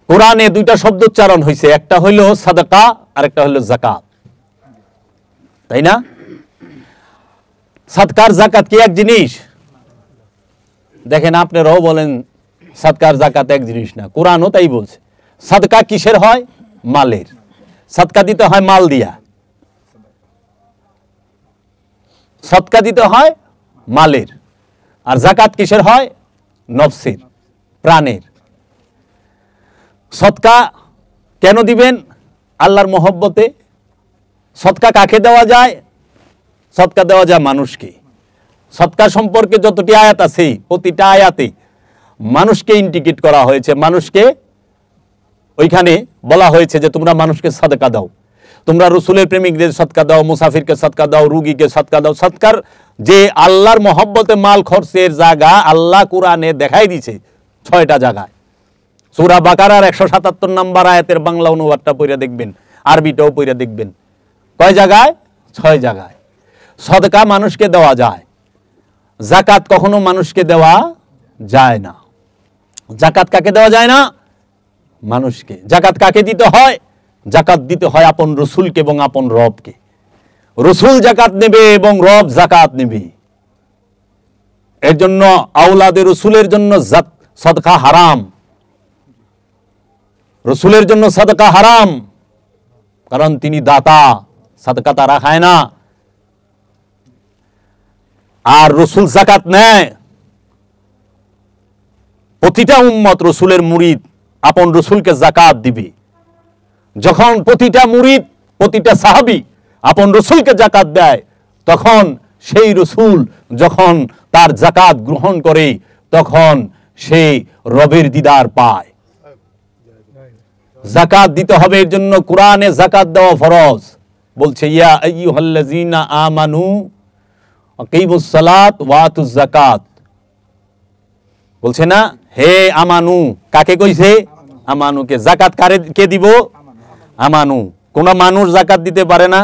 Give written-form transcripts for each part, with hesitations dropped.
কোরআনে দুইটা শব্দ উচ্চারণ হয়েছে, একটা হইল সাদাকা আর একটা হইল যাকাত, তাই না? সাদকার যাকাত কি এক জিনিস? দেখেন আপনারাও বলেন সাদকার যাকাত এক জিনিস না, কোরআনও তাই বলছে। সাদকা কিসের হয়? মালের। সাদকা দিতে হয় মাল দিয়া, সদকা দিতে হয় মালের। আর যাকাত কিসের হয়? নফসের, প্রাণের। সদকা কেন দিবেন? আল্লাহর মহব্বতে। সদকা কাকে দেওয়া যায়? সদকা দেওয়া যায় মানুষকে। সদকা সম্পর্কে যতটি আয়াত আছে প্রতিটা আয়াতে মানুষকে ইন্ডিকেট করা হয়েছে, মানুষকে ওইখানে বলা হয়েছে যে তোমরা মানুষকে সদকা দাও, তোমরা রসুলের প্রেমিকদের সদকা দাও, মুসাফিরকে সদকা দাও, রুগীকে সদকা দাও। সদকার যে আল্লাহর মহব্বতে মাল খরচের জায়গা আল্লাহ কোরআনে দেখাই দিছে 6টা জায়গায়। সূরা বাকারার 177 নম্বর আয়াতের বাংলা অনুবাদটা পড়ে দেখবেন, আরবিটাও পড়ে দেখবেন। কয় জায়গায়? 6 জায়গায়। সদকা মানুষকে দেওয়া যায়, যাকাত কখনো মানুষকে দেওয়া যায় না। যাকাত কাকে দেওয়া যায় না? মানুষকে। যাকাত কাকে দিতে হয়? যাকাত দিতে হয় আপন রসুলকে এবং আপন রবকে। রসুল যাকাত নেবে এবং রব যাকাত নেবে। এর জন্য আওলাদে রসুলের জন্য সদকা হারাম, রসুলের জন্য সদকা হারাম, কারণ তিনি দাতা, সদকা তারা খায় না। আর রসুল যাকাত নেয়। প্রতিটা উম্মত রসুলের মুরিদ আপন রসুলকে যাকাত দিবে। যখন প্রতিটা মুরিদ, প্রতিটা সাহাবী আপন রসুলকে যাকাত দেয়, তখন সেই রসুল যখন তার যাকাত গ্রহণ করে তখন সে রবের দিদার পায়। যাকাত দিতে হবে, এর জন্য কোরআনে যাকাত দেওয়া ফরজ। বলছে ইয়া আইয়ুহাল্লাযীনা আমানু আকিমুস সালাত ওয়া আতুজ যাকাত। বলছে না, হে আমানু। কাকে কইছে? আমানুকে। যাকাত কে দিব? আমানু। কোন মানুষ যাকাত দিতে পারে না,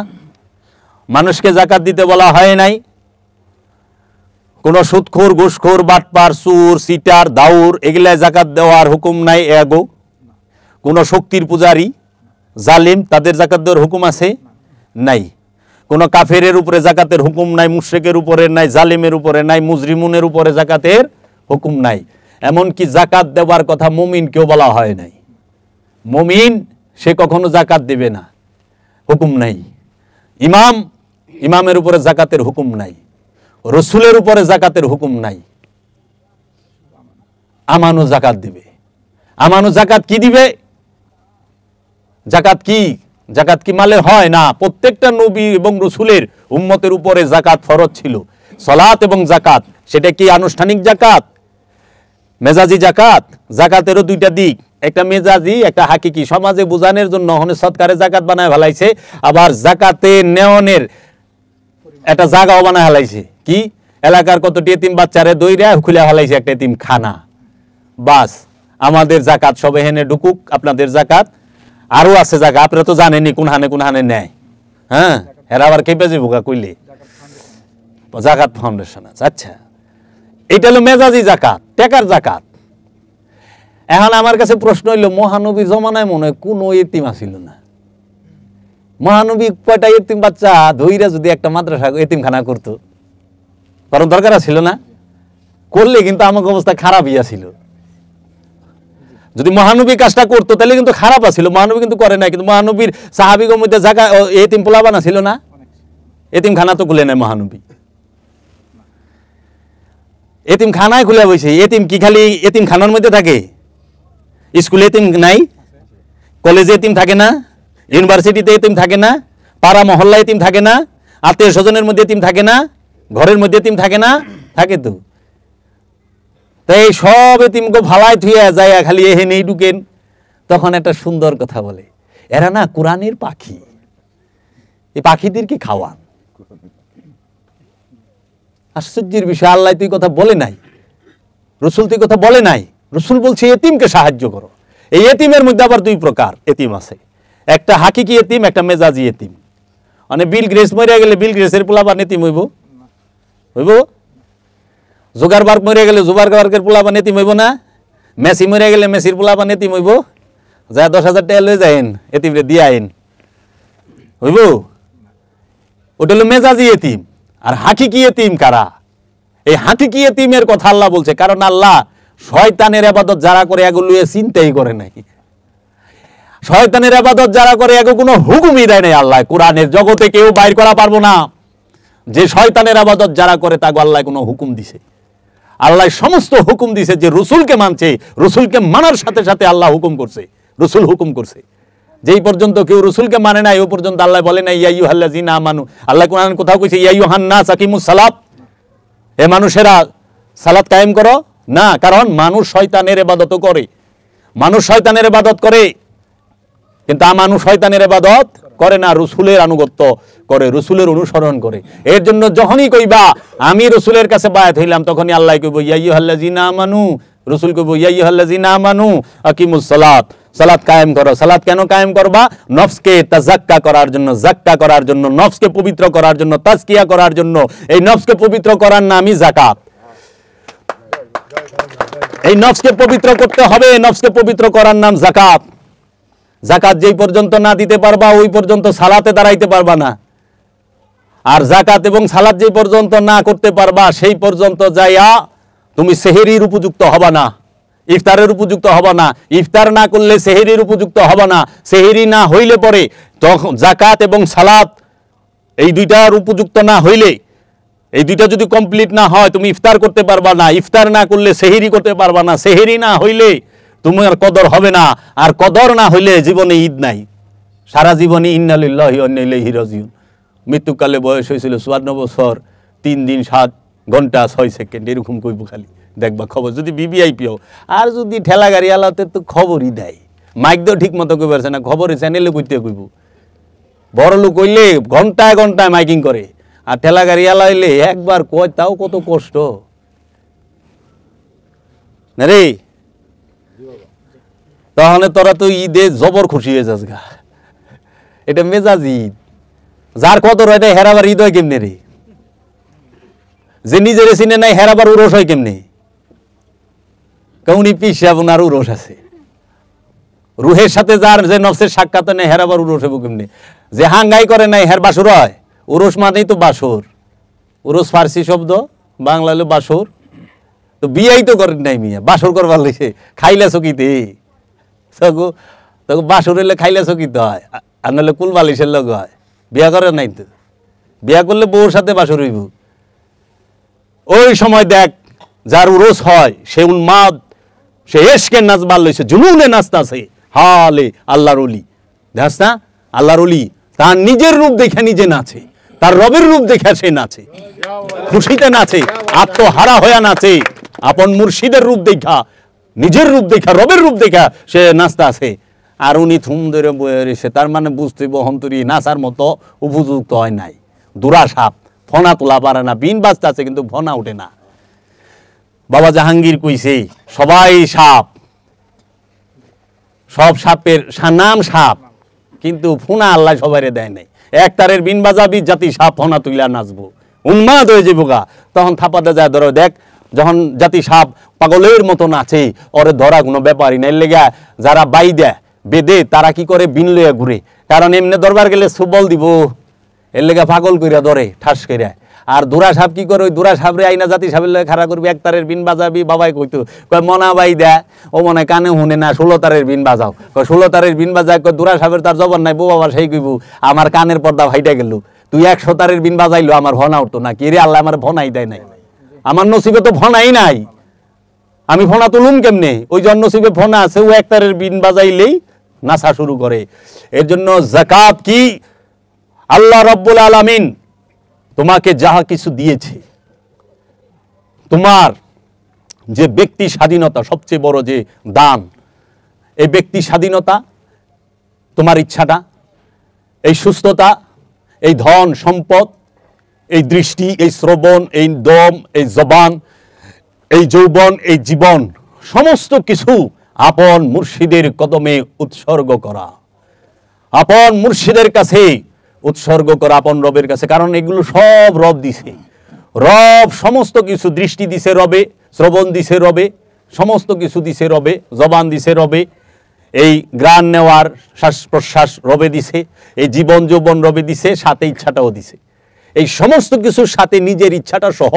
মানুষকে যাকাত দিতে বলা হয় নাই। কোন সুদখোর, ঘুষখোর, বাটপার, চোর, সিটার, দাউর এগুলা যাকাত দেওয়ার হুকুম নাই। এগো কোন শক্তির পূজারী, জালিম, তাদের যাকাত দেওয়ার হুকুম আছে? নাই। কোন কাফেরের উপরে যাকাতের হুকুম নাই, মুশরিকের উপরে নাই, জালিমের উপরে নাই, মুজরিমুনের উপরে যাকাতের হুকুম নাই। এমনকি যাকাত দেওয়ার কথা মুমিনকেও বলা হয় নাই। মুমিন সে কখনো যাকাত দেবে না, হুকুম নাই। ইমামের উপরে যাকাতের হুকুম নাই, রসুলের উপরে যাকাতের হুকুম নাই। আমানু যাকাত দিবে। আমানু যাকাত কি দিবে? যাকাত কি? যাকাত কি মালের হয় না? প্রত্যেকটা নবী এবং রসুলের উম্মতের উপরে যাকাত ফরজ ছিল। সালাত এবং যাকাত, সেটা কি আনুষ্ঠানিক যাকাত, মেজাজি যাকাত? যাকাতেরও দুইটা দিক, একটা মেজাজি, একটা হাকিকি। সমাজে বোঝানোর জন্য ওখানে সৎকারে যাকাত বানায় ফেলাইছে, আবার যাকাতে নেওয়ানের একটা জায়গাও বানায় ফেলাইছে। কি? এলাকার কতটি এতিম বাচ্চারে দইরা খুলে ফেলাইছে একটা এতিম খানা। বাস, আমাদের যাকাত সব এখানে ঢুকুক, আপনাদের যাকাত আরো আছে জায়গা, আপনারা তো জানেনি কোন হানে নেয়। হ্যাঁ, এরা আবার কেঁপে যাবো কইলে যাকাত ফাউন্ডেশন আছে। আচ্ছা, এটা হলো মেজাজি যাকাত, টাকার যাকাত। এখন আমার কাছে প্রশ্ন হইল, মহানবীর জমানায় মনে হয় কোনো এতিম আসিল না। মহানবী কয়টা এতিম বাচ্চা ধইরা যদি একটা মাদ্রাসা এতিমখানা করতো, কারণ দরকার ছিল না? করলে কিন্তু আমার অবস্থা খারাপই ছিল। যদি মহানবী কাজটা করতো তাহলে কিন্তু খারাপ আছিল। মহানবী কিন্তু করে নাই। কিন্তু মহানবীর সাহাবীদের মধ্যে জায়গা এতিম পোলাপান ছিল না? এতিমখানা তো খুলে নাই মহানবী, এতিমখানায় খুলে বসে। এতিম কি খালি এতিমখানার মধ্যে থাকে? স্কুলে এতিম নাই? কলেজে এতিম থাকে না? ইউনিভার্সিটিতে এতিম থাকে না? পাড়া মহল্লা এতিম থাকে না? আত্মীয় স্বজনের মধ্যে এতিম থাকে না? ঘরের মধ্যে এতিম থাকে না? থাকে তো। তাই সব এতিমকে ভালাই থুইয়া যায়, খালি এহেনেই ঢুকেন। তখন একটা সুন্দর কথা বলে, এরা না কোরআনের পাখি, এই পাখিদেরকে খাওয়ান। আশ্চর্যের বিষয়, আল্লাহ তুই কথা বলে নাই, রসুল তুই কথা বলে নাই। রসুল বলছে এতিমকে সাহায্য করো। এই এতিমের মধ্যে আবার দুই প্রকার এতিম আছে, একটা হাকিকি এতিম, একটা মেজাজি এতিম। মানে বিল গ্রেস মরে গেলে বিল গ্রেসের পোলাপান এতিম হইব? জোগারবার্গ মরে গেলে জোগারবার্গের পোলাপান এতিম হইব না? মেসি মরে গেলে মেসির পোলাপান এতিম হইব? যা 10,000 টাকা লয়ে যাইন এতিমরে দিয়ে আইন হইব ওটা হলো মেজাজি এতিম আর হাকিকি এতিম কারা এই হাকিকি এতিমের কথা আল্লাহ বলছে কারণ আল্লাহ শয়তানের ইবাদত যারা করে এগুলো চিন্তাই করে নাই শয়তানের ইবাদত যারা করে এগো কোনো হুকুমই দেয় নাই আল্লাহ কোরআনের জগতে কেউ বাইর করা পারবো না যে শয়তানের ইবাদত যারা করে তাকে আল্লাহ কোনো হুকুম দিছে আল্লাহ সমস্ত হুকুম দিছে যে রসুলকে মানছে রসুলকে মানার সাথে সাথে আল্লাহ হুকুম করছে রসুল হুকুম করছে যেই পর্যন্ত কেউ রসুলকে মানে নাই ওই পর্যন্ত আল্লাহ বলে না ইয়া আইয়ুহাল্লাযিনা আমানু আল্লাহ কোরআন কোথাও কইছে ইয়া আইয়ুহান নাস আকিমুস সালাত এ মানুষেরা সালাত কায়েম করো না কারণ মানুষ শয়তানের ইবাদত করে মানুষ শয়তানের ইবাদত করে কিন্তু মানুষ শয়তানের ইবাদত করে না রসুলের আনুগত্য করে রসুলের অনুসরণ করে এর জন্য যখনই কইবা আমি রসুলের কাছে বায়াত হইলাম তখনই আল্লাহ কইব ইয়া আইয়ুহাল্লাযিনা আমানু রসুল কইব ইয়া আইয়ুহাল্লাযিনা আমানু আকিমুস সালাত সালাত কায়েম করো সালাত কেন কায়েম করবা নফসকে তাজাক্কা করার জন্য জাক্কা করার জন্য নফসকে পবিত্র করার জন্য তাজকিয়া করার জন্য এই নফসকে পবিত্র করার নামই যাকাত এই নফসকে পবিত্র করতে হবে নফসকে পবিত্র করার নাম যাকাত যাকাত যেই পর্যন্ত না দিতে পারবা ওই পর্যন্ত সালাতে দাঁড়াইতে পারবা না আর যাকাত এবং সালাত যেই পর্যন্ত না করতে পারবা সেই পর্যন্ত যাইয়া তুমি সেহরির উপযুক্ত হবা না ইফতারের উপযুক্ত হবা না ইফতার না করলে সেহরির উপযুক্ত হবা না সেহরি না হইলে পরে তখন যাকাত এবং সালাত এই দুইটার উপযুক্ত না হইলে এই দুইটা যদি কমপ্লিট না হয় তুমি ইফতার করতে পারবা না ইফতার না করলে সেহরি করতে পারবা না সেহরি না হইলে তোমার কদর হবে না আর কদর না হইলে জীবনে ঈদ নাই সারা জীবনে ইন্না লিল্লাহি ওয়া ইন্না ইলাইহি রাজিউন মৃত্যুকালে বয়স হয়েছিল 54 বছর 3 দিন 7 ঘন্টা 6 সেকেন্ড এরকম কইব খালি দেখবা খবর যদি বিবিআইপিও আর যদি ঠেলা গাড়ি আলাতে তো খবরই দেয় মাইক দিও ঠিক মতো কই পারছে না খবরে চ্যানেলে কইতে কইব বড় লোক কইলে ঘন্টায় ঘন্টায় মাইকিং করে আর ঠেলা গাড়ি আলা হইলে একবার কয় তাও কত কষ্ট না রে তাহলে তোরা তো ঈদে জবর খুশি হয়ে যাস গা এটা মেজাজ ঈদ যার কদর হয় হেরাবার ঈদ হয় কেমনে রে যে নিজের চিনে নাই হেরাবার উরস হয় কেমনে কৌনি পিসা বোনার উরস আছে রুহের সাথে যার যে নফসের সাক্ষাৎ নেই হেরাবার উরস হইব কেমনে যে হাঙ্গাই করে নাই হের বাসুর হয় উরস মানেই তো বাসর উরস ফার্সি শব্দ বাংলা হলো বাসর তো বিয়াই তো করেন নাই মিয়া বাসর করবার লাগছে খাইলে চকিতে তখন বাসর হইলে খাইলে চকিতে হয় আর নাহলে কুল বালিশের লোক হয় বিয়া করে নাই তো বিয়া করলে বউর সাথে বাসর হইব ওই সময় দেখ যার উরস হয় সে উন্মাদ সে এশকে নাচবার লইছে জুনুনে নাচতাছে হালে আল্লাহর ওলি দেখাস না আল্লাহর ওলি তার নিজের রূপ দেখে নিজে নাচে তার রবের রূপ দেখে সে নাচে খুশিতে নাচে আত্মহারা হয়ে নাচে আপন মুর্শিদের রূপ দেখা নিজের রূপ দেখা রবের রূপ দেখা সে নাচতে আছে আর উনি থুম ধরে বয়ে রয়েছে তার মানে বুঝতে বহন্তরি নাচার মতো উপযুক্ত হয় নাই দুরা সাপ ফনা তোলা পারে না বিন বাজতে আছে কিন্তু ফনা ওঠে না বাবা জাহাঙ্গীর কইছে সবাই সাপ সব সাপের নাম সাপ কিন্তু ফোনা আল্লাহ সবাই দেয় নাই এক তারের বিন বাজাবি জাতি সাপ ফনা তুইলা নাচবো উন্মাদ হয়ে যাবো গা তখন থাপাতে যায় ধরো দেখ যখন জাতি সাপ পাগলের মতো নাচে ওরে ধরা কোনো ব্যাপারই নাই লেগা যারা বাই দেয় বেদে তারা কি করে বিন লইয়া ঘুরে কারণ এমনি দরবার গেলে সুবল দিব এর লেগা পাগল কইরা ধরে ঠাস কইরা আর দুরা সাপ কি করে ওই দুরা সাপরে আইনা জাতি সাপের লগে খাড়া করবি এক তারের বিন বাজাবি বাবাই কইতো কয় মনা বাই দে ও মনে কানে শুনে না 16 তারের বিন বাজাও কয় 16 তারের বিন বাজায় কয় দুরা সাপের তার জবান নাই বউ বাবা সেই কইব আমার কানের পর্দা ফাইটা গেল তুই 100 তারের বিন বাজাইলো আমার ভনা উঠতো না কি রে আল্লাহ আমার ভনাই দেয় নাই আমার নসিবে তো ভনাই নাই আমি ফোনা তুলুম কেমনে ওই জন্য নসিবে ফোনা আছে ও এক তারের বিন বাজাইলেই নাচা শুরু করে এর জন্য যাকাত কি আল্লাহ রাব্বুল আলামিন তোমাকে যাহা কিছু দিয়েছে তোমার যে ব্যক্তি স্বাধীনতা সবচেয়ে বড় যে দান এই ব্যক্তি স্বাধীনতা তোমার ইচ্ছাটা এই সুস্থতা এই ধন সম্পদ এই দৃষ্টি এই শ্রবণ এই দম এই জবান এই যৌবন এই জীবন সমস্ত কিছু আপন মুর্শিদের কদমে উৎসর্গ করা আপন মুর্শিদের কাছে উৎসর্গ করা আপন রবের কাছে কারণ এগুলো সব রব দিছে রব সমস্ত কিছু দৃষ্টি দিছে রবে শ্রবণ দিছে রবে সমস্ত কিছু দিছে রবে জবান দিছে রবে এই গ্রাণ নেওয়ার শ্বাস প্রশ্বাস রবে দিছে, এই জীবন যৌবন রবে দিছে, সাথে ইচ্ছাটাও দিছে। এই সমস্ত কিছুর সাথে নিজের ইচ্ছাটা সহ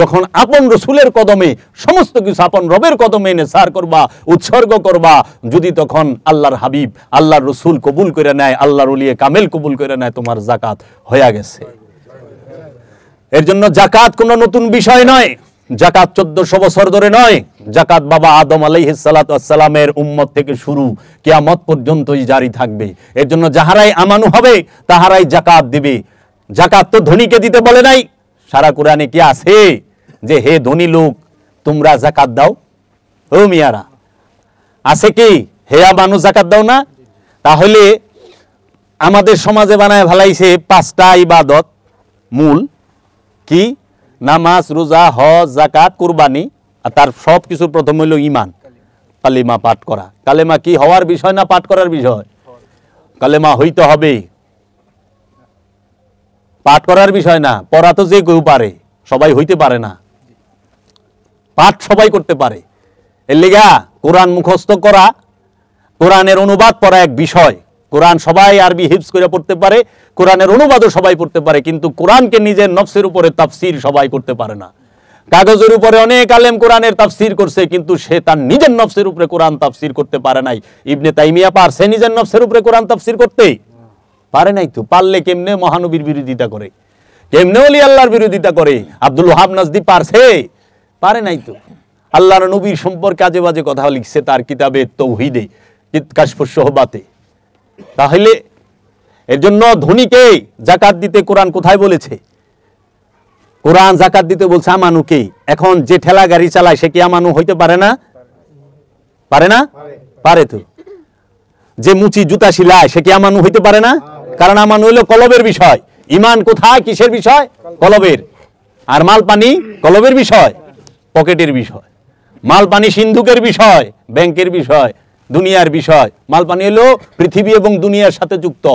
যখন আপন রসুলের কদমে সমস্ত কিছু আপন রবের কদমে নেসার করবা, উৎসর্গ করবা, যদি তখন আল্লাহর হাবিব আল্লাহর রসুল কবুল করে নেয়, আল্লাহর ওলিয়ে কামেল কবুল করে নেয়, তোমার জাকাত হয়ে গেছে। এর জন্য জাকাত কোনো নতুন বিষয় নয়, জাকাত 1400 বছর ধরে নয়, জাকাত বাবা আদম আলাইহিস সালাতু ওয়াস সালামের উম্মত থেকে শুরু কিয়ামত পর্যন্তই জারি থাকবে। এর জন্য যাহারাই আমানু হবে তাহারাই জাকাত দিবে। জাকাত তো ধনীকে দিতে বলে নাই। সারা কোরআনে কি আছে যে হে ধনী লোক তোমরা জাকাত দাও? ও মিয়ারা, আছে কি হে আমানু জাকাত দাও না? তাহলে আমাদের সমাজে বানায় ভালাইছে 5টা ইবাদত মূল, কি? নামাজ, রোজা, হজ, যাকাত, কুরবানি, আর তার সব কিছুর প্রথম হইল ঈমান, কালেমা পাঠ করা। কালেমা কি হওয়ার বিষয় না পাঠ করার বিষয়? কালেমা হইতে হবে, পাঠ করার বিষয় না। পড়া তো যে কেউ পারে, সবাই হইতে পারে না। পাঠ সবাই করতে পারে। এর লিগা কোরআন মুখস্থ করা, কোরআনের অনুবাদ পড়া এক বিষয়। কোরআন সবাই আরবি হিফজ করে পড়তে পারে, কোরআনের অনুবাদও সবাই পড়তে পারে, কিন্তু কোরআনকে নিজের নফসের উপরে তাফসীর সবাই করতে পারে না। কাগজের উপরে অনেক আলেম কোরআনের তাফসীর করছে, কিন্তু সে তার নিজের নফসের উপরে কোরআন তাফসীর করতে পারে নাই। ইবনে তাইমিয়া পারছে নিজের নফসের উপরে কোরআন তাফসীর করতে? পারে নাই তো। পারলে কেমনে মহানবীর বিরোধিতা করে, কেমনে ওলি আল্লাহর বিরোধিতা করে? আব্দুল ওয়াহাব নাজদি পারছে? পারে নাই তো। আল্লাহর নবীর সম্পর্কে আজে বাজে কথা লিখছে তার কিতাবে তাওহীদে, কাশফুস শুহবাতে। তাহলে এর জন্য ধনীকে যাকাত দিতে কোরআন কোথায় বলেছে? কোরআন যাকাত দিতে বলছে আমানুকে। এখন যে ঠেলা গাড়ি চালায় সে কি আমানু হইতে পারে না? পারে না? পারে তো। যে মুচি জুতা শিলায় সে কি আমানু হইতে পারে না? কারণ আমানু হইল কলবের বিষয়। ঈমান কোথায়, কিসের বিষয়? কলবের। আর মাল পানি কলবের বিষয়, পকেটের বিষয়। মাল পানি সিন্ধুকের বিষয়, ব্যাংকের বিষয়, দুনিয়ার বিষয়। মাল পানি হলো পৃথিবী এবং দুনিয়ার সাথে যুক্ত।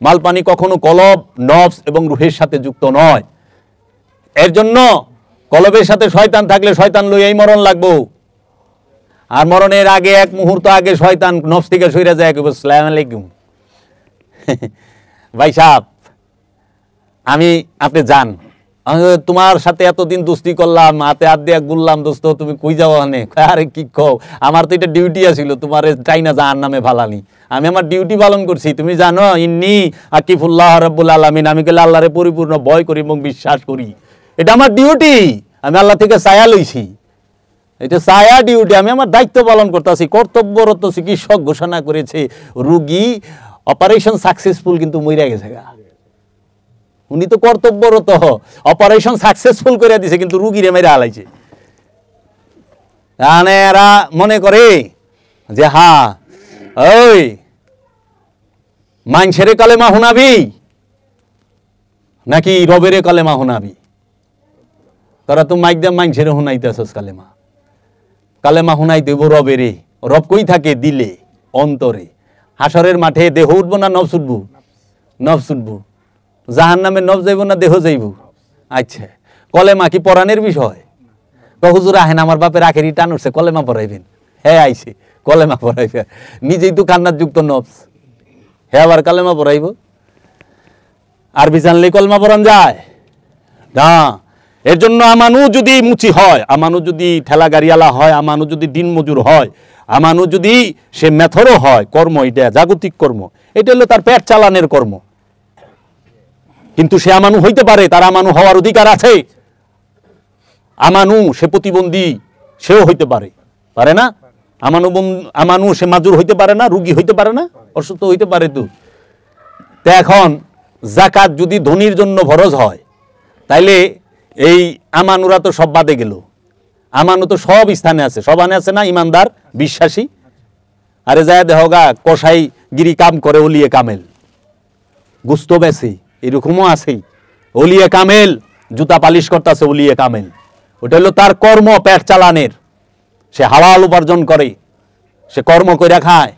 মাল পানি কখনো কলব, নফস এবং রুহের সাথে যুক্ত নয়। এর জন্য কলবের সাথে শয়তান থাকলে শয়তান লইয়াই মরণ লাগবো। আর মরণের আগে এক মুহূর্ত আগে শয়তান নফস থেকে সইরা যায়, আসসালামু আলাইকুম ভাই সাহেব, আপনি যান, তোমার সাথে এতদিন দোস্তি করলাম, হাতে হাত দিয়ে ঘুরলাম, দোস্ত তুমি কই যাও? আরে কি কও, আমার তো এটা ডিউটি আছিল, তোমার চাইনা জাহান নামে ফালানি। আমি আমার ডিউটি পালন করছি, তুমি জানো ইন্নী আকিফুল্লাহ রাব্বুল আলামিন, আমি গেলে আল্লাহরে পরিপূর্ণ ভয় করি এবং বিশ্বাস করি। এটা আমার ডিউটি, আমি আল্লাহ থেকে ছায়া লইছি, এটা ছায়া ডিউটি, আমি আমার দায়িত্ব পালন করতেছি। কর্তব্যরত চিকিৎসক ঘোষণা করেছে রোগী অপারেশন সাকসেসফুল, কিন্তু মইরা গেছে গা। উনি তো কর্তব্যরত, অপারেশন সাকসেসফুল করে দিছে, কিন্তু রুগীরে মেরে হালাইছে। এরা মনে করে যে হ্যাঁ ওই মাইনছেরে কালেমা হুনাবি নাকি রবেরে কালেমা হুনাবি? তারা তো মাইক দিয়ে মাইনছেরে হুনাইতেছস কালেমা। কালেমা হুনাই দেব রবেরে। রব কই থাকে? দিলে, অন্তরে। হাসরের মাঠে দেহ উঠবো না নফস উঠবো? নফস উঠবো। জাহান নামে নফস যাইব না দেহ যাইব? আচ্ছা, কলেমা কি পরাণের বিষয়? হুজুর আহেন, আমার বাপের আখেরি টান উঠছে, কলেমা পড়াইবেন। হ্যাঁ আইছে, কলেমা পড়াইবে। নিজেই তো কান্নার যুক্ত নফস, হ্যাঁ আবার কালেমা পড়াইব? আরবি জানলে কলেমা পড়ান যায় না। এর জন্য আমানু যদি মুচি হয়, আমানু যদি ঠেলা গাড়িওয়ালা হয়, আমানু যদি দিন মজুর হয়, আমানু যদি সে মেথরও হয়, কর্ম এটা জাগতিক কর্ম, এটা হলো তার পেট চালানের কর্ম। কিন্তু সে আমানু হইতে পারে, তার আমানু হওয়ার অধিকার আছে। আমানু সে প্রতিবন্ধী, সেও হইতে পারে, পারে না? আমানু সে মাজুর হইতে পারে না, রুগী হইতে পারে না, অসুস্থ হইতে পারে। তো এখন যাকাত যদি ধনীর জন্য ফরজ হয়, তাইলে এই আমানুরা তো সব বাদে গেল। আমানু তো সব স্থানে আছে, সবানে আছে না? ইমানদার, বিশ্বাসী। আরে যায় দেহগা কসাই গিরি কাম করে, ওলিয়ে কামেল গুস্ত বেছে, এরকমও আছে। ওলিয়ে কামেল জুতা পালিশ করতেছে, ওলিয়ে কামেল। ওটা হলো তার কর্ম, পেট চালানের। সে হালাল উপার্জন করে, সে কর্ম করে খায়,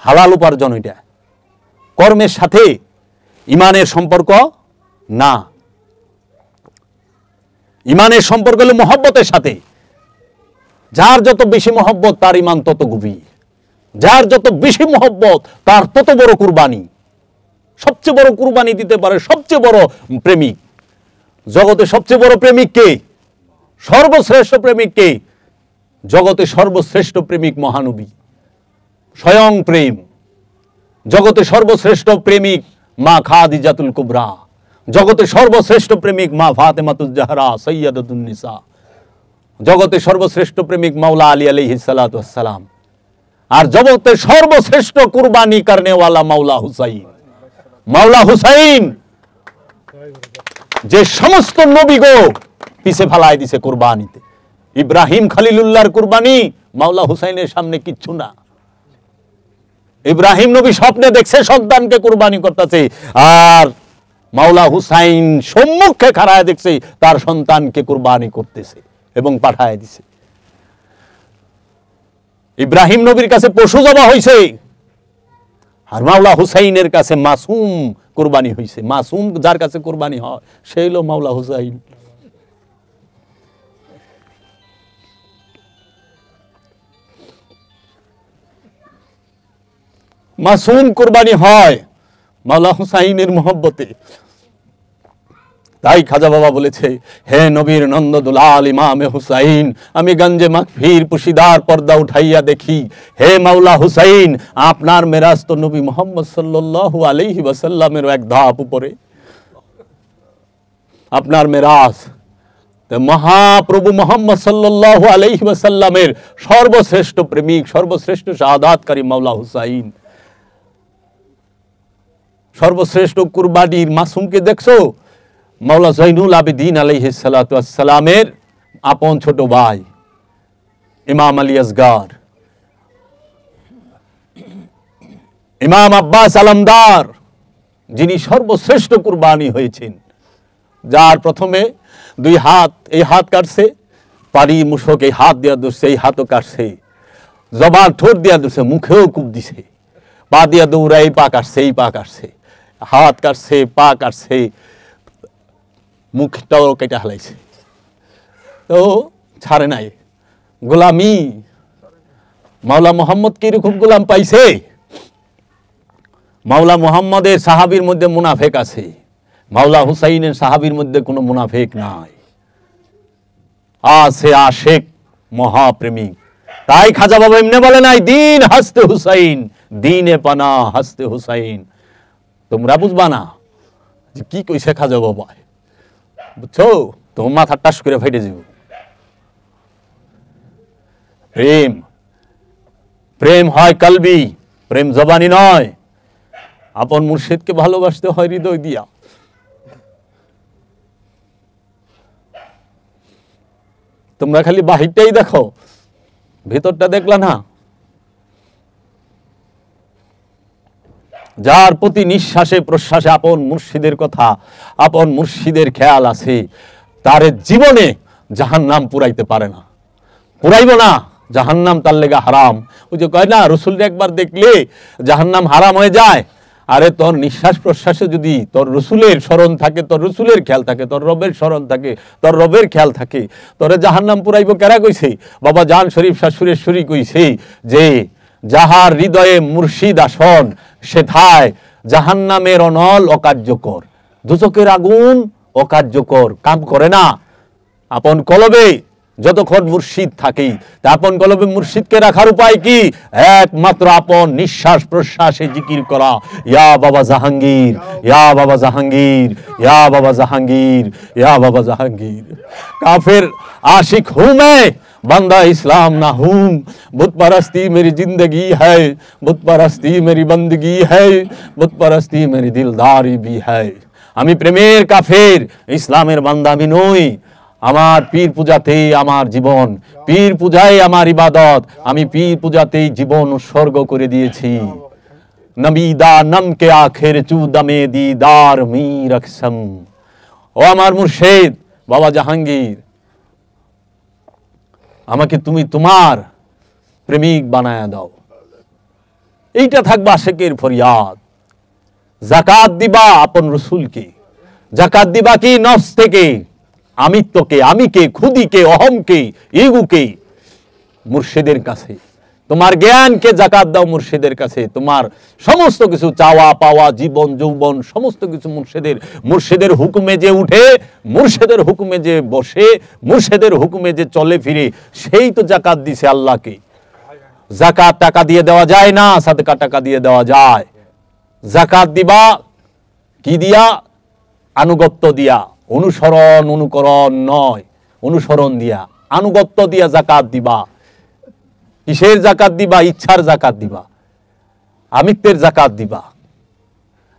হালাল উপার্জন। ওইটা কর্মের সাথে ইমানের সম্পর্ক না। ইমানের সম্পর্ক হলো মহব্বতের সাথে। যার যত বেশি মহব্বত তার ঈমান তত গভীর, যার যত বেশি মহব্বত তার তত বড় কুরবানি। সবচেয়ে বড় কুরবানি দিতে পারে সবচেয়ে বড় প্রেমিক। জগতে সবচেয়ে বড় প্রেমিক কে? সর্বশ্রেষ্ঠ প্রেমিক কে? জগতে সর্বশ্রেষ্ঠ প্রেমিক মহানবী, স্বয়ং প্রেম। জগতে সর্বশ্রেষ্ঠ প্রেমিক মা খাদিজাতুল কুবরা, জগতে সর্বশ্রেষ্ঠ প্রেমিক মা ফাতেমাতুজ জাহরা সৈয়দাতুন নিসা, জগতে সর্বশ্রেষ্ঠ প্রেমিক মাওলা আলী আলাইহিস সালাতু ওয়াস সালাম, আর জগতে সর্বশ্রেষ্ঠ কুরবানি করনেওয়ালা মাওলা হুসাইন। মাওলা হুসাইন যে সমস্ত নবীগো পিছে ফেলায় দিছে কুরবানিতে। ইব্রাহিম খলিলুল্লাহর কুরবানি মাওলা হুসাইনের সামনে কিচ্ছু না। ইব্রাহিম নবী স্বপ্নে দেখছে সন্তানকে কুরবানি করতেছে, আর মাওলা হুসাইন সম্মুখে খাড়ায় দেখছে তার সন্তানকে কুরবানি করতেছে এবং পাঠায় দিছে। ইব্রাহিম নবীর কাছে পশু জবা হয়েছে, আর মাওলা হুসাইনের কাছে মাসুম কুরবানি হয়েছে। মাসুম যার কাছে কুরবানি হয় সেই হলো মাওলা হুসাইন। মাসুম কুরবানি হয় মাওলা হুসাইনের মহব্বতে। তাই খাজা বাবা বলেছে, হে নবীর নন্দ দুলাল ইমামে হুসাইন, আমি গঞ্জে মাগফির পুশিদার পর্দা উঠাইয়া দেখি, হে মাওলা হুসাইন, আপনার মেরাজ তো নবী মুহাম্মদ সাল্লাল্লাহু আলাইহি ওয়াসাল্লামের এক ধাপ উপরে। আপনার মেরাজ তো মহাপ্রভু মুহাম্মদ সাল্লাল্লাহু আলাইহি ওয়াসাল্লামের সর্বশ্রেষ্ঠ প্রেমিক, সর্বশ্রেষ্ঠ শাহাদাতকারী মাওলা হুসাইন। সর্বশ্রেষ্ঠ কুরবানির মাসুমকে দেখছো? মাওলা জৈনুল আবেদিন আলাইহিস সালাতু ওয়াস সালামের আপন ছোট ভাই ইমাম আলী আসগার, ইমাম আব্বাস আলমদার, যিনি সর্বশ্রেষ্ঠ কুরবানি হয়েছেন, যার প্রথমে দুই হাত, এই হাত কাটছে, পারি মুশক এই হাত দিয়া ধরছে, এই হাতও কাটছে, জবান ঠোঁট দিয়া ধরছে, মুখেও কুপ দিছে, পা দিয়া দৌড়া এই পা কাটছে, এই পা কাটছে, হাত কাটছে, পা কাটছে, মুখটাও কেটে হালাইছে, তো ছাড়ে নাই। গোলামি মাওলা মোহাম্মদ কি রকম গোলাম পাইছে? মাওলা মোহাম্মদের সাহাবীর মধ্যে মুনাফেক আছে, মাওলা হুসাইনের সাহাবীর মধ্যে কোনো মুনাফেক নাই, আছে আশেক মহাপ্রেমিক। তাই খাজা বাবা এমনি বলে নাই, দিন হাসতে হুসাইন, দিনে পানা হাসতে হুসাইন। তোমরা বুঝবা না যে কি কইছে খাজা বাবা, বুঝছো? তোমার মাথা টাস করে ফেটে যাব। প্রেম, প্রেম হয় কলবি, প্রেম জবানি নয়। আপন মুর্শিদকে ভালোবাসতে হয় হৃদয় দিয়া। তোমরা খালি বাহিরটাই দেখো, ভেতরটা দেখলা না। যার প্রতি নিঃশ্বাসে প্রশ্বাসে আপন মুর্শিদের কথা, আপন মুর্শিদের খেয়াল আছে, তার জীবনে জাহান্নাম পুরাইতে পারে না, পুরাইব না। জাহান্নাম তার লেগা হারাম। ওই যে কয় না, রসুল একবার দেখলে জাহান্নাম হারাম হয়ে যায়। আরে তোর নিঃশ্বাস প্রশ্বাসে যদি তোর রসুলের স্মরণ থাকে, তোর রসুলের খেয়াল থাকে, তোর রবের স্মরণ থাকে, তোর রবের খেয়াল থাকে, তোরে জাহান্নাম পুরাইব কেরা কইছে? বাবা জান শরীফ শাহ সুরেশ্বরী কইছে যে যাহার হৃদয়ে মুর্শিদ আসন, সেথায় জাহান্নামের অনল অকার্যকর, দুচকের আগুন অকার্যকর, কাম করে না। আপন কলবে যতক্ষণ মুর্শিদ থাকে, তা আপন কলবে মুর্শিদকে রাখার উপায় কি? একমাত্র আপন নিঃশ্বাস প্রশ্বাসে জিকির করা, ইয়া বাবা জাহাঙ্গীর, ইয়া বাবা জাহাঙ্গীর, ইয়া বাবা জাহাঙ্গীর, ইয়া বাবা জাহাঙ্গীর। কাফের आशिक हूं मैं, बंदा इस्लाम ना हूं, बुत परस्ती मेरी जिंदगी है, बुत परस्ती मेरी बंदगी है, बुत परस्ती मेरी दिलदारी भी है। আমি প্রেমের কাফের, ইসলামের বান্দা আমি নই। আমার পীর পূজাতেই আমার জীবন, পীর পূজায় আমার ইবাদত, আমি পীর পূজাতেই জীবন উৎসর্গ করে দিয়েছি। নবীদা নম কে আখের চুদমে দিদার মীর আকসম। ও আমার মুর্শিদ বাবা জাহাঙ্গীর, আমাকে তুমি তোমার প্রেমিক বানায়া দাও। এইটা থাকবে আশেকের ফরিয়াদ। যাকাত দিবা আপন রসুলকে, যাকাত দিবা কি নফস থেকে, আমিত্বকে, আমিকে, খুদিকে, অহমকে, ইগুকে, মুর্শিদের কাছে, তোমার জ্ঞানকে জাকাত দাও মুর্শিদের কাছে, তোমার সমস্ত কিছু চাওয়া পাওয়া জীবন যৌবন সমস্ত কিছু মুর্শিদের হুকুমে যে উঠে, মুর্শিদের হুকুমে যে বসে, মুর্শিদের হুকুমে যে চলে ফিরে, সেই তো জাকাত দিছে আল্লাহকে। জাকাত টাকা দিয়ে দেওয়া যায় না, সাদকা টাকা দিয়ে দেওয়া যায়। জাকাত দিবা কি দিয়া? আনুগত্য দিয়া, অনুকরণ নয়, অনুসরণ দিয়া, আনুগত্য দিয়া জাকাত দিবা। কিসের জাকাত দিবা? ইচ্ছার জাকাত দিবা, আমিত্বের জাকাত দিবা।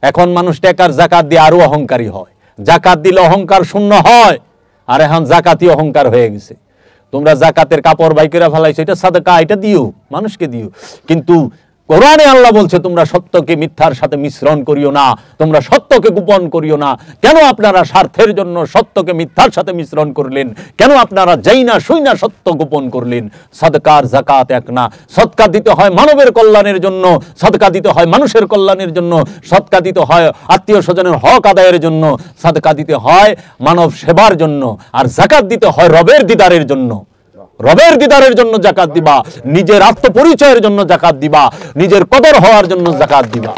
এখন মানুষ টাকার জাকাত দিয়ে আরো অহংকারী হয়, জাকাত দিলে অহংকার শূন্য হয়, আর এখন জাকাতই অহংকার হয়ে গেছে। তোমরা জাকাতের কাপড় বাইকেরা ফেলাইছো, এটা সাদকা, এটা দিও, মানুষকে দিও, কিন্তু কোরআনে আল্লাহ বলছে তোমরা সত্যকে মিথ্যার সাথে মিশ্রণ করিও না, তোমরা সত্যকে গোপন করিও না। কেন আপনারা স্বার্থের জন্য সত্যকে মিথ্যার সাথে মিশ্রণ করলেন? কেন আপনারা যাই না শুই না সত্য গোপন করলেন? সাদকার জাকাত এক না। সদকা দিতে হয় মানবের কল্যাণের জন্য, সদকা দিতে হয় মানুষের কল্যাণের জন্য, সদকা দিতে হয় আত্মীয় স্বজনের হক আদায়ের জন্য, সদকা দিতে হয় মানব সেবার জন্য, আর জাকাত দিতে হয় রবের দিদারের জন্য। রবের দিদারের জন্য জাকাত দিবা, নিজের আত্মপরিচয়ের জন্য জাকাত দিবা, নিজের কদর হওয়ার জন্য জাকাত দিবা।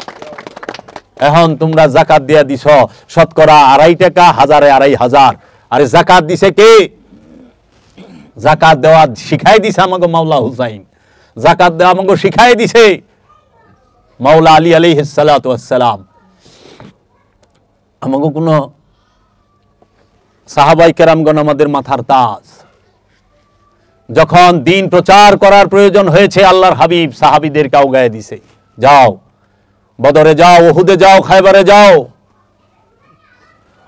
এখন তোমরা জাকাত দিয়া দিছ শতকরা 2.5 টাকা, হাজারে 2.5 আরে জাকাত দিছে কে? জাকাত দেওয়া শিখাই দিছে আমাকে মাওলা হুসাইন, জাকাত দেওয়া আমাকে শিখাই দিছে মাওলা আলী আলাইহিস সালাতু ওয়াস সালাম। আমাকে কোন সাহাবায়ে কেরামগণ আমাদের মাথার তাজ। যখন দিন প্রচার করার প্রয়োজন হয়েছে, আল্লাহর হাবিব সাহাবীদের কাউ গায়ে দিছে, যাও বদরে যাও, উহুদে যাও, খায়বারে যাও।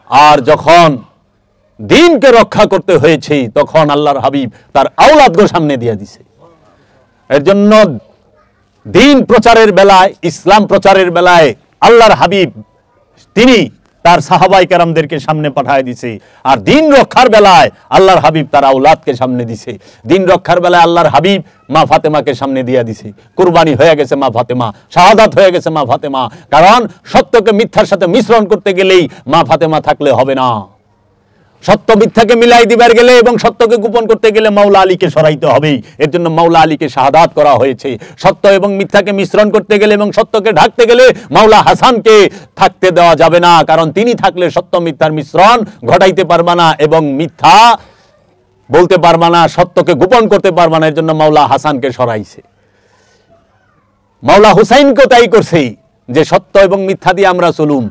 আর যখন দিনকে রক্ষা করতে হয়েছে, তখন আল্লাহর হাবিব তার আওলাদকে সামনে দিয়ে দিছে। এর জন্য দিন প্রচারের বেলায়, ইসলাম প্রচারের বেলায় আল্লাহর হাবিব তিনি তার সাহাবায়ে কেরামদেরকে সামনে পাঠায় দিছে, আর দিন রক্ষার বেলায় আল্লাহর হাবিব তার আওলাদকে সামনে দিছে। দিন রক্ষার বেলায় আল্লাহর হাবিব মা ফাতেমাকে সামনে দিয়ে দিছে। কুরবানি হয়ে গেছে মা ফাতেমা, শাহাদাত হয়ে গেছে মা ফাতেমা। কারণ সত্যকে মিথ্যার সাথে মিশ্রণ করতে গেলেই মা ফাতেমা থাকলে হবে না। সত্য মিথ্যাকে মিলাই দিবার গেলে এবং সত্যকে গোপন করতে গেলে মাওলা আলীকে সরাইতে হবে। এর জন্য মাওলা আলীকে শাহাদাত করা হয়েছে। সত্য এবং মিথ্যাকে মিশ্রণ করতে গেলে এবং সত্যকে ঢাকতে গেলে মাওলা হাসানকে থাকতে দেওয়া যাবে না, কারণ তিনি থাকলে সত্য মিথ্যার মিশ্রণ ঘটাইতে পারবা না এবং মিথ্যা বলতে পারবা না, সত্যকে গোপন করতে পারবা না। এর জন্য মাওলা হাসানকে সরাইছে। মাওলা হুসাইনকে তাই করছে যে সত্য এবং মিথ্যা দিয়ে আমরা চলুম,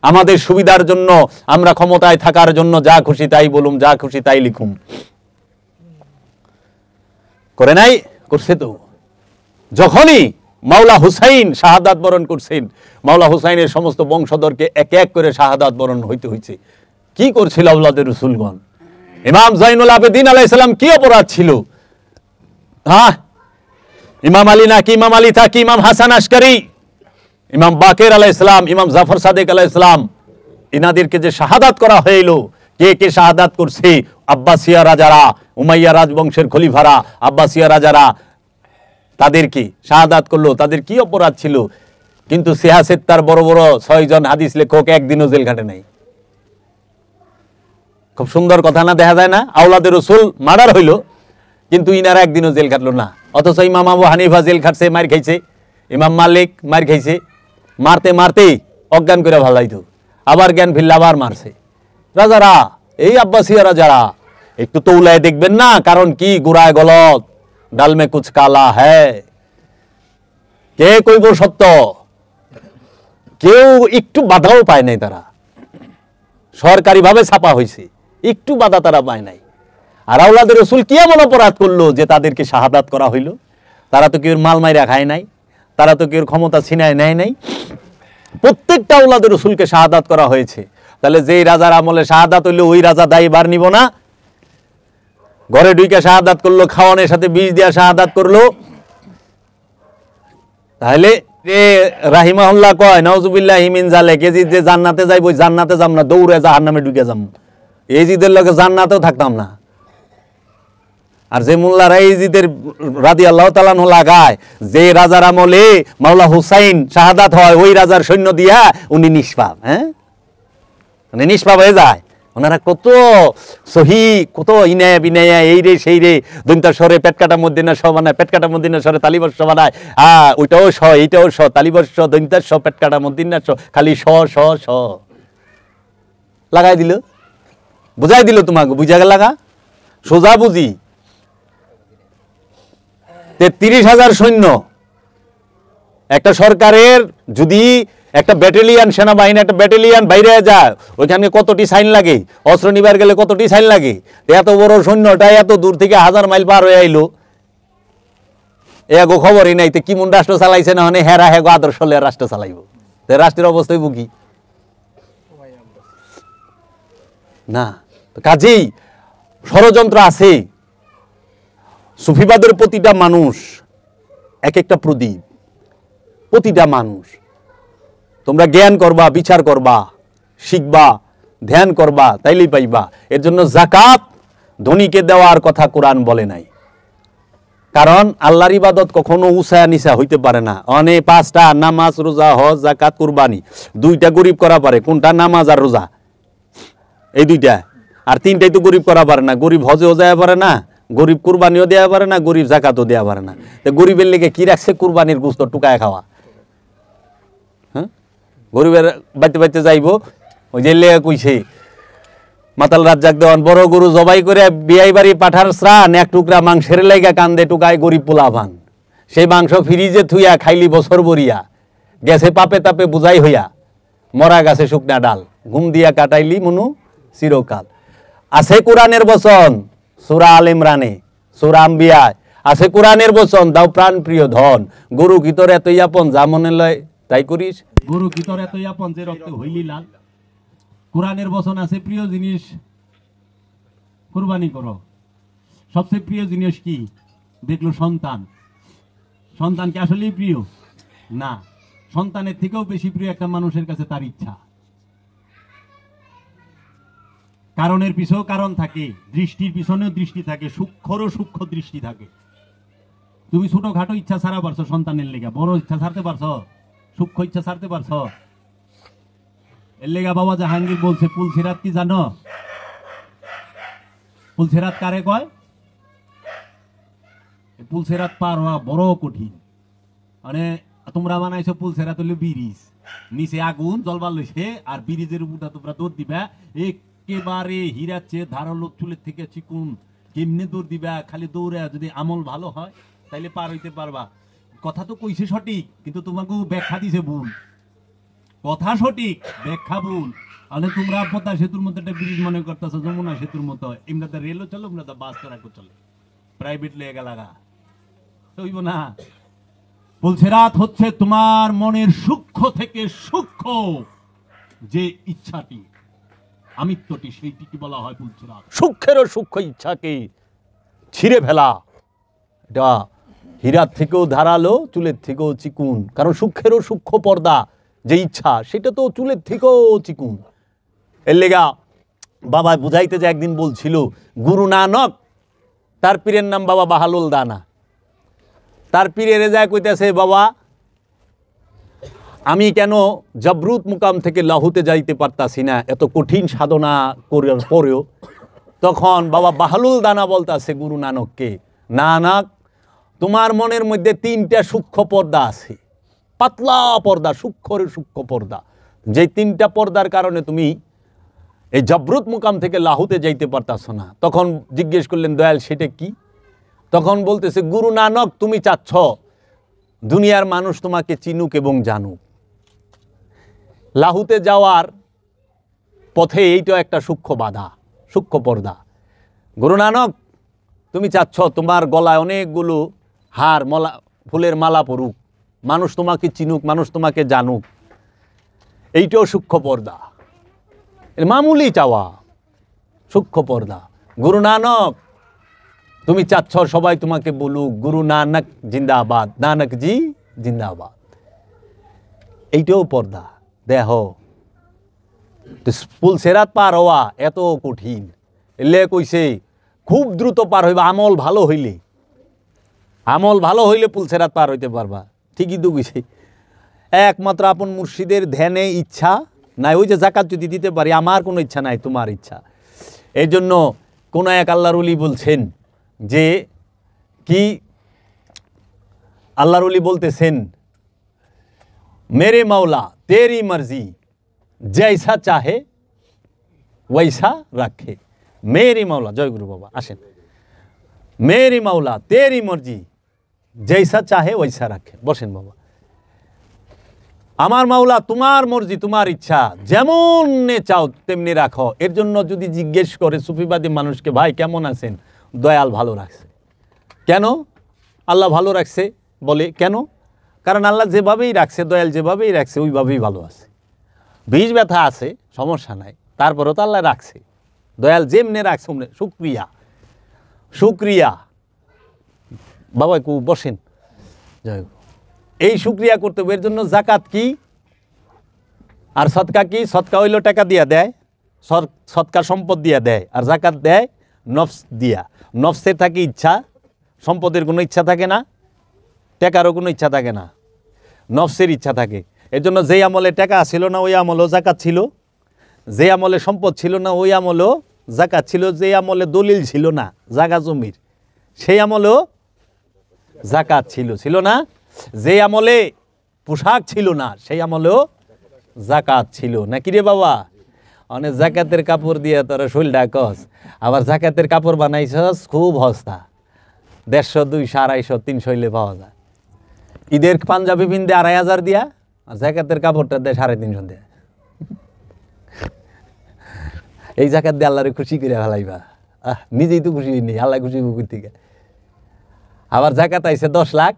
আমাদের সুবিধার জন্য, আমরা ক্ষমতায় থাকার জন্য যা খুশি তাই বলুম, যা খুশি তাই লিখুম। করে নাই? করছে তো। যখনই মাওলা হুসাইন শাহাদাত বরণ করছেন, মাওলা হুসাইনের সমস্ত বংশধরকে এক এক করে শাহাদাত বরণ হইতে হয়েছে। কি করছিল আওলাদের রাসূলগণ? ইমাম জাইনুল আবেদিন আলাইহিস সালাম কি অপরাধ ছিল? হ্যাঁ, ইমাম আলী নাকি ইমাম আলী থাকি ইমাম হাসান আশকারি, ইমাম বাকের আলাইহিস সালাম, ইমাম জাফর সাদেক আলাইহিস সালাম, ইনাদেরকে যে শাহাদাত করা হইল, কে কে শাহাদাত করছে? আব্বাসিয়া রাজারা, উমাইয়া রাজবংশের খলিফারা, আব্বাসিয়া রাজারা তাদেরকে শাহাদাত করলো। তাদের কি অপরাধ ছিল? কিন্তু সিয়াসেত তার বড় বড় 6 জন হাদিস লেখক একদিনও জেল খাটে নাই। খুব সুন্দর কথা না? দেখা যায় না? আওলাদের রাসূল মার্ডার হইল, কিন্তু ইনারা একদিনও জেল খাটলো না। অথচ ইমাম আবু হানিফা জেল খাটছে, মার খাইছে। ইমাম মালিক মার খাইছে, মারতে মারতে অজ্ঞান করে ভালাইতো, আবার জ্ঞান ফিরলে আবার মারছে। রাজারা, এই আব্বাসিয়া রাজারা একটু তৌলায় দেখবেন না, কারণ কি গোড়ায় গলত, ডাল মে কুছ কালা হ্যায়। কে কইব সত্য? কেউ একটু বাধাও পায় নাই। তারা সরকারি ভাবে ছাপা হয়েছে, একটু বাধা তারা পায় নাই। আর আওলাদের রাসূল কি এমন অপরাধ করলো যে তাদেরকে শাহাদাত করা হইল? তারা তো কেউ মাল মাইরা খায় নাই, তারা তো কেউ ক্ষমতা ছিনায় নেয় নাই। প্রত্যেকটা আওলাদের রাসূলকে শাহাদাত করা হয়েছে। তাহলে যেই রাজার আমলে শাহাদাত হইলো ওই রাজা দায়ী বার নিব না? ঘরে ঢুকে শাহাদাত করলো, খাওয়ানোর সাথে বিষ দিয়া শাহাদাত করলো, তাহলে রাহিমাহুল্লাহ কয় নাউজুবিল্লাহি মিন যালিক, এজিদ যে জান্নাতে যাইব, জান্নাতে যাম না, দৌড়ে জাহান্নামে ঢুকে যাম। এজিদের লগে জান্নাতেও থাকতাম না। আর যে মোল্লারা এজিদের রাদিয়াল্লাহু তাআলা আনহু লাগায়, যে রাজার আমলে মাওলা হুসাইন শাহাদাত হয়, ওই রাজার সৈন্য দিয়া উনি নিষ্পাপ। হ্যাঁ, উনি নিষ্পাপ হয়ে যায়, ওনারা কত সহি, কত ইনায়া বিনায়া, এই রে সেই রে, দন্তা স্বরে পেট কাটা মধ্যে স বানায়, পেট কাটা মধ্যে স্বরে তালিবর্ষ বানায়, ওইটাও স এইটাও স, তালিবর্ষ দন্তা স পেট কাটা মধ্যে স, খালি স স স লাগাই দিল, বুঝাই দিল তোমাকে, বুঝা গেল লাগা সোজা বুঝি। ৩৩,০০০ সৈন্য একটা সরকারের, যদি একটা ব্যাটালিয়ান সেনাবাহিনী একটা ব্যাটালিয়ান বাইরে যায়, ওইখানে কতটি সাইন লাগে, অস্ত্র নিবার গেলে কতটি সাইন লাগে, এত বড় সৈন্যটা এত দূর থেকে 1000 মাইল পার হয়ে আইলো, এগো খবরই নাই। তো কিমন রাষ্ট্র চালাইছে না, মানে হেরা হেগো আদর্শ রাষ্ট্র চালাইব, রাষ্ট্রের অবস্থায় বুকি না। কাজেই ষড়যন্ত্র আছে। সুফিবাদের প্রতিটা মানুষ এক একটা প্রদীপ, প্রতিটা মানুষ। তোমরা জ্ঞান করবা, বিচার করবা, শিখবা, ধ্যান করবা, তাইলেই পাইবা। এর জন্য যাকাত ধনীকে দেওয়ার কথা কোরআন বলে নাই, কারণ আল্লাহর ইবাদত কখনো উঁচা নিচা হইতে পারে না। অনেক 5টা নামাজ, রোজা, হজ, যাকাত, কুরবানি, 2টা গরিব করা পারে। কোনটা? নামাজ আর রোজা, এই 2টা। আর 3টাই তো গরিব করা পারে না। গরিব হজেও যায় পারে না, গরিব কুরবানিও দেওয়া পারে না, গরিব যাকাতও দেওয়া পারে না। তো গরিবের লেগে কি রাখছে? কুরবানির গোশত টুকায় খাওয়া। হ্যাঁ, গরিবের বাইতে বাইতে যাইব, ওই যে লেগে কইছে মাতাল রাজ্জাক দেওয়ান, বড় গরু জবাই করে বিয়াই বাড়ি পাঠার স্রান, 1 টুকরা মাংসের লেগে কান্দে টুকায় গরিব পোলাভান। সেই মাংস ফ্রিজে থুইয়া খাইলি বছর বরিয়া, গেছে পাপে তাপে বুঝাই হইয়া, মরা গাছে শুকনা ডাল, ঘুম দিয়া কাটাইলি মনু চিরকাল। আছে কোরআনের বচন সূরা আল ইমরানে, সূরা আম্বিয়ায় আছে কোরআনের বচন, দাও প্রাণ প্রিয় ধন, গরু কি তোর এতই আপন যা মনে লয় তাই করিস, গরু কি তোর এতই আপন যে রক্তে হইলি লাল। কোরআনের বচন আছে প্রিয় জিনিস কুরবানি করো। সবচেয়ে প্রিয় জিনিস কি দেখলো? সন্তান। সন্তান কি আসলেই প্রিয়? না, সন্তানের থেকেও বেশি প্রিয় একটা মানুষের কাছে তার ইচ্ছা। কারণের পিছনেও কারণ থাকে, দৃষ্টির পিছনেও দৃষ্টি থাকে, সূক্ষ্মরও সূক্ষ্ম দৃষ্টি থাকে। তুমি ছোটখাটো ইচ্ছা ছাড়া পারছো সন্তানের লেগা, বড় ইচ্ছা ছাড়তে পারছো? সূক্ষ্ম ইচ্ছা ছাড়তে পারছো? এর লেগা বাবা জাহাঙ্গীর বলছে পুলসিরাত কি জানো? পুলসিরাত কারে কয়? পুলসিরাত পার হওয়া বড় কঠিন। মানে তোমরা বানাইছো পুলসিরাত হলো ব্রিজ, নিচে আগুন জলবার লইছে, আর ব্রিজের উপরটা তোমরা দৌড় দিবা একেবারে হীরার চেয়ে ধারালো, চুলের থেকে চিকুন। কেমনে দৌড় দিবা? খালি দৌড়ে যদি আমল ভালো হয় তাইলে পার হইতে পারবা। কথা তো কইছে সঠিক, কিন্তু তোমাকে ব্যাখ্যা দিছে ভুল। কথা সঠিক, ব্যাখ্যা ভুল। মানে তোমরা পদ্মা সেতুর মতো একটা ব্রিজ মনে করতেছো, যমুনা সেতুর মতো। এমনাতে রেলও চলো, এমনাতে বাস ট্রাকও চলে, প্রাইভেট লেগে লাগা হইব না। পুলসিরাত হচ্ছে তোমার মনের সূক্ষ্ম থেকে সূক্ষ্ম যে ইচ্ছাটি, আমিত্বটি, সেইটিকে বলা হয় পুলসিরাত। সূক্ষ্মেরও সূক্ষ্ম ইচ্ছাকে ছিঁড়ে ফেলা, এটা হীরার থেকেও ধারালো, চুলের থেকেও চিকুন। কারণ সূক্ষ্মেরও সূক্ষ্ম পর্দা যে ইচ্ছা, সেটা তো চুলের থেকেও চিকুন। এর লেগা বাবা বুঝাইতে যে একদিন বলছিল, গুরু নানক, তার পীরের নাম বাবা বাহালুল দানা। তার পীরের যায় কইতেছে, বাবা আমি কেন জবরুত মুকাম থেকে লাহুতে যাইতে পারতাছি না, এত কঠিন সাধনা করার পরেও। তখন বাবা বাহালুল দানা বলতাছে গুরু নানককে, নানক তোমার মনের মধ্যে 3টা সূক্ষ্ম পর্দা আছে, পাতলা পর্দা, সূক্ষ্মের সূক্ষ্ম পর্দা, যে 3টা পর্দার কারণে তুমি এই জবরুত মুকাম থেকে লাহুতে যাইতে পারতাছ না। তখন জিজ্ঞেস করলেন, দয়াল সেটা কি? তখন বলতেছে, গুরু নানক তুমি চাচ্ছ দুনিয়ার মানুষ তোমাকে চিনুক এবং জানুক, লাহুতে যাওয়ার পথে এইটা একটা সূক্ষ্ম বাধা, সূক্ষ্ম পর্দা। গুরু নানক তুমি চাচ্ছ তোমার গলায় অনেকগুলো হার, মালা, ফুলের মালা পড়ুক, মানুষ তোমাকে চিনুক, মানুষ তোমাকে জানুক, এইটাও সূক্ষ্ম পর্দা, মামুলি চাওয়া, সূক্ষ্ম পর্দা। গুরু নানক তুমি চাচ্ছ সবাই তোমাকে বলুক গুরু নানক জিন্দাবাদ, নানক জি জিন্দাবাদ, এইটাও পর্দা। দেহ পুলসিরাত পার হওয়া এত কঠিন। এলে কইছে খুব দ্রুত পার হইবা আমল ভালো হইলে, আমল ভালো হইলে পুলসিরাত পার হইতে পারবা। ঠিকই তো কইছে। একমাত্র আপন মুর্শিদের ধ্যানে ইচ্ছা নাই। ওই যে যাকাত যদি দিতে পারি, আমার কোনো ইচ্ছা নাই, তোমার ইচ্ছা। এই জন্য কোন এক আল্লাহর ওলি বলছেন যে কি, আল্লাহর ওলি বলতেছেন, মেরে মাওলা তেরি মর্জি জৈসা চাহে ওইসা রাখে। মেরি মাওলা, জয় গুরু বাবা, আসেন। মেরি মাওলা তেরি মর্জি জৈসা চাহে ওইসা রাখে। বসেন বাবা। আমার মাওলা তোমার মর্জি, তোমার ইচ্ছা, যেমন চাও তেমনি রাখো। এর জন্য যদি জিজ্ঞেস করে সুফিবাদী মানুষকে, ভাই কেমন আছেন, দয়াল ভালো রাখছে। কেন আল্লাহ ভালো রাখছে? বলে কেন? কারণ আল্লাহ যেভাবেই রাখছে, দয়াল যেভাবেই রাখছে ওইভাবেই ভালো আছে। বীজ ব্যথা আছে, সমস্যা নাই, তারপরেও তো আল্লাহ রাখছে। দয়াল যেমনে রাখছে অমনে। শুক্রিয়া, শুক্রিয়া বাবা, কু বসেন। যাই হোক, এই শুক্রিয়া করতে হবে। এর জন্য জাকাত কি আর সদকা কি? সদকা হইল টাকা দিয়া দেয়, সদকা সম্পদ দিয়া দেয়, আর জাকাত দেয় নফস দিয়া। নফসের থাকে ইচ্ছা, সম্পদের কোনো ইচ্ছা থাকে না, টাকারও কোনো ইচ্ছা থাকে না, নফসের ইচ্ছা থাকে। এর জন্য যেই আমলে টাকা ছিল না ওই আমলেও জাকাত ছিল, যে আমলে সম্পদ ছিল না ওই আমলেও জাকাত ছিল, যে আমলে দলিল ছিল না জাগা জমির সেই আমলেও জাকাত ছিল, ছিল না? যে আমলে পোশাক ছিল না সেই আমলেও জাকাত ছিল। নাকি রে বাবা? অনেক জাকাতের কাপড় দিয়ে তোরা শৈলটা কস, আবার জাকাতের কাপড় বানাইছস খুব সস্তা, 150, 200, 250, 300 হইলে পাওয়া যায়। ঈদের পাঞ্জাবি পিনতে 2500 দিয়া, আর জাকাতের কাপড়টা দেয় 350 দেয়। এই জাকাত দিয়ে আল্লাহরে খুশি করে ফেলাইবা। নিজেই তো খুশি হইনি, আল্লাহ খুশি হইব থেকে। আবার জাকাত আইছে 10 লাখ,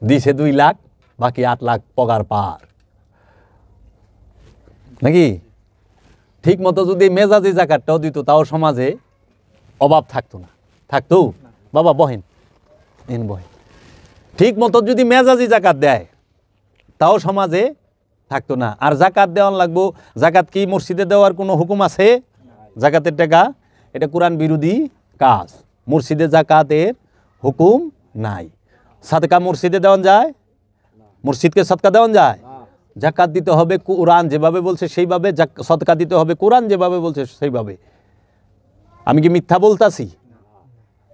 দিছে 2 লাখ, বাকি 8 লাখ পগার পার। নাকি? ঠিক মতো যদি মেজাজি জাকাতটাও দিত তাও সমাজে অভাব থাকতো না। থাকতো? বাবা বহেন, এন বহেন। ঠিক মতো যদি মেজাজি জাকাত দেয় তাও সমাজে থাকতো না। আর জাকাত দেওয়ান লাগবো। জাকাত কি মসজিদে দেওয়ার কোনো হুকুম আছে? জাকাতের টাকা এটা কোরআন বিরোধী কাজ। মসজিদে জাকাতের হুকুম নাই। সাদকা মসজিদে দেওয়ান যায়? মসজিদকে সদকা দেওয়ান যায়? জাকাত দিতে হবে কোরআন যেভাবে বলছে সেইভাবে, সদকা দিতে হবে কোরআন যেভাবে বলছে সেইভাবে। আমি কি মিথ্যা বলতাছি?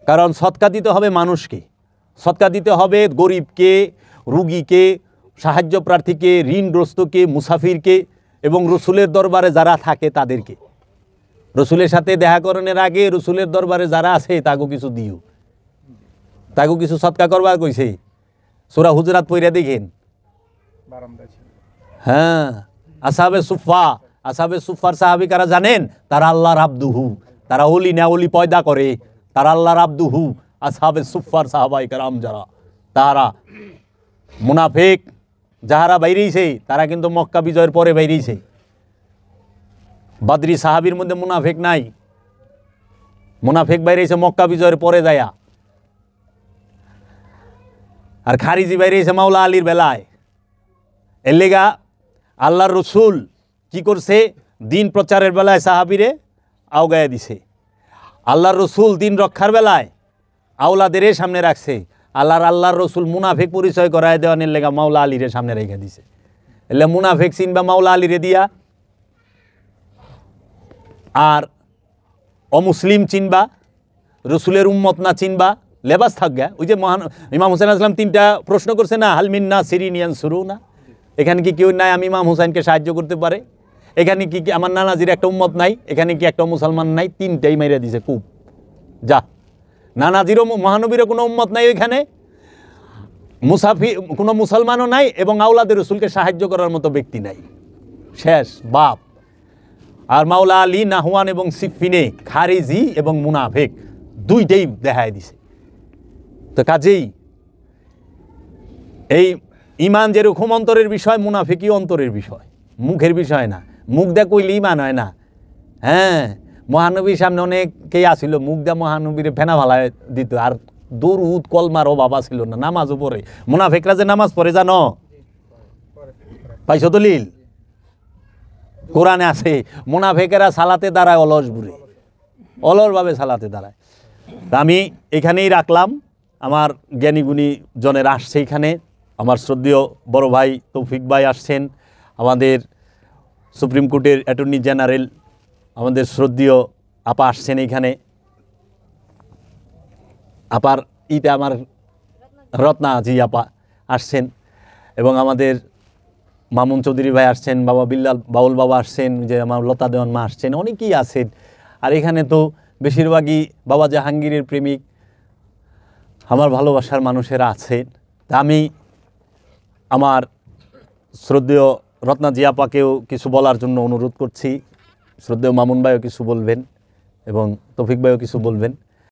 কারণ সদকা দিতে হবে মানুষকে, সদকা দিতে হবে গরিবকে, রুগীকে, সাহায্য প্রার্থীকে, ঋণগ্রস্তকে, মুসাফিরকে, এবং রসুলের দরবারে যারা থাকে তাদেরকে। রসুলের সাথে দেখা করানোর আগে রসুলের দরবারে যারা আছে তাকেও কিছু দিও, তাকেও কিছু সদকা করবার কইছে। সূরা হুজরাত পড়ে দেখেন। হ্যাঁ, আসহাবে সুফা, আসহাবে সুফার সাহাবী কারা জানেন? তারা আল্লাহর আব্দুহু, তারা ওলি না ওলি পয়দা করে, তারা আল্লাহর আব্দুহু। আসহাবে সুফার সাহাবায়ে কেরাম যারা, তারা মুনাফিক যাহারা বাইরেছে তারা কিন্তু মক্কা বিজয়ের পরে বাইরেছে। বদরি সাহাবীর মধ্যে মুনাফিক নাই, মুনাফিক বাইরেছে মক্কা বিজয়ের পরে যায়া। আর খারিজি বাইরেছে মাওলা আলীর বেলায়। এর লেগা আল্লাহর রসুল কি করছে? দিন প্রচারের বেলায় সাহাবীরে আওগায়া দিছে। আল্লাহর রসুল দিন রক্ষার বেলায় আওলাদের সামনে রাখছে। আল্লাহর রসুল মুনাফিক পরিচয় করায় দেওয়ানের লেগা মাওলা আলীরে সামনে রেখে দিছে। এলে মুনাফিক চিনবা মাওলা আলীরে দিয়া, আর অমুসলিম চিনবা, রসুলের উম্মত না চিনবা, লেবাস থাকবে। ওই যে মহান ইমাম হুসাইন আসলাম 3টা প্রশ্ন করছে না, হালমিন না সিরিনিয়ান শুরু না, এখানে কি কেউ নাই আমি ইমাম হুসাইনকে সাহায্য করতে পারে? এখানে কি আমার নানাজির একটা উম্মত নাই? এখানে কি একটা মুসলমান নাই? 3টাই মাইরা দিছে খুব। যা, নানাজিরও মহানবীরও কোনো উম্মত নাই ওইখানে, মুসাফির কোনো মুসলমানও নাই, এবং আওলাদের রসুলকে সাহায্য করার মতো ব্যক্তি নাই। শেষ বাপ। আর মাওলা আলী, নাহওয়ান এবং সিফিনে খারিজি এবং মুনাফিক 2টাই দেখায় দিছে। তো কাজেই এই ইমান যেরকম অন্তরের বিষয়, মুনাফিকই অন্তরের বিষয়, মুখের বিষয় না। মুখ দিয়ে কইলে ইমান হয় না। হ্যাঁ, মহানবীর সামনে অনেকেই আসিল, মুখ দিয়ে মহানবীর ফেনা ভালায় দিত, আর দরুদ কলমার অভাব ছিল না, নামাজও পড়ে। মুনাফিকরা যে নামাজ পড়ে জানো? পাইছো দলিল? কোরআনে আছে মুনাফিকেরা সালাতে দাঁড়ায় অলস বুড়ে, অলসভাবে সালাতে দাঁড়ায়। আমি এখানেই রাখলাম। আমার জ্ঞানীগুণী জনের আসছে এখানে। আমার শ্রদ্ধেয় বড় ভাই তৌফিক ভাই আসছেন, আমাদের সুপ্রিম কোর্টের অ্যাটর্নি জেনারেল আমাদের শ্রদ্ধেয় আপা আসছেন এইখানে। আপার ইটা আমার রত্না জি আপা আসছেন, এবং আমাদের মামুন চৌধুরী ভাই আসছেন, বাবা বিল্লাল বাউল বাবা আসছেন, যে আমার লতা দেওয়ান মা আসছেন, অনেকেই আছেন। আর এখানে তো বেশিরভাগই বাবা জাহাঙ্গীরের প্রেমিক, আমার ভালোবাসার মানুষেরা আছেন। তা আমি আমার শ্রদ্ধেয় রত্না জি আপাকেও কিছু বলার জন্য অনুরোধ করছি। শ্রদ্ধেয় মামুন ভাইও কিছু বলবেন এবং তৌফিক ভাইও কিছু বলবেন।